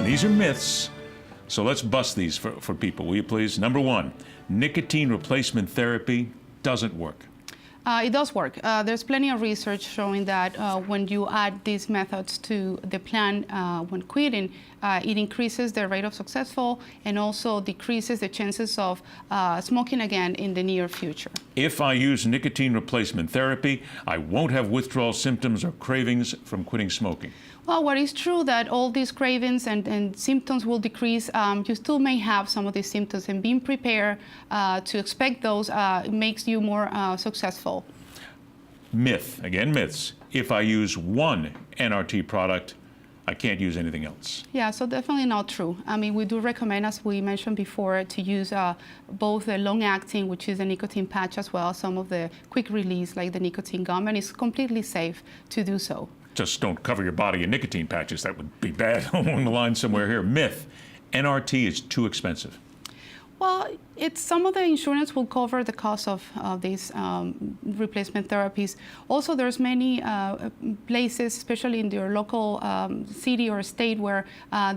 And these are myths. So let's bust these for people, will you please? Number one, nicotine replacement therapy doesn't work. It does work. There's plenty of research showing that when you add these methods to the plan when quitting, it increases the rate of successful and also decreases the chances of smoking again in the near future. If I use nicotine replacement therapy, I won't have withdrawal symptoms or cravings from quitting smoking. Well, what is true that all these cravings and symptoms will decrease. You still may have some of these symptoms, and being prepared to expect those makes you more successful. Myth, again myths. If I use one NRT product, I can't use anything else. Yeah, so definitely not true. I mean, we do recommend, as we mentioned before, to use both the long-acting, which is a nicotine patch, as well as some of the quick release, like the nicotine gum, and it's completely safe to do so. Just don't cover your body in nicotine patches. That would be bad along the line somewhere here. Myth, NRT is too expensive. Well, some of the insurance will cover the cost of these replacement therapies. Also, there's many places, especially in your local city or state, where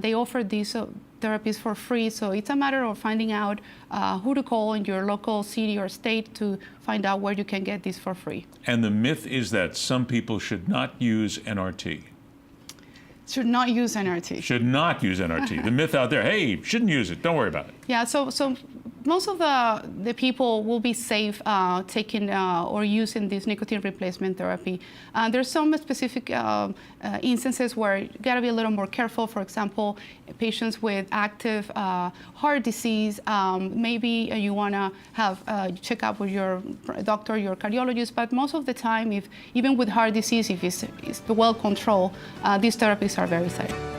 they offer these therapies for free. So it's a matter of finding out who to call in your local city or state to find out where you can get this for free. And the myth is that some people should not use NRT. Should not use NRT. Should not use NRT. The myth out there, hey, shouldn't use it. Don't worry about it. Yeah, so most of the people will be safe taking or using this nicotine replacement therapy. There's some specific instances where you gotta be a little more careful. For example, patients with active heart disease, maybe you wanna have check up with your doctor, your cardiologist, but most of the time, even with heart disease, if it's well controlled, these therapies are very safe.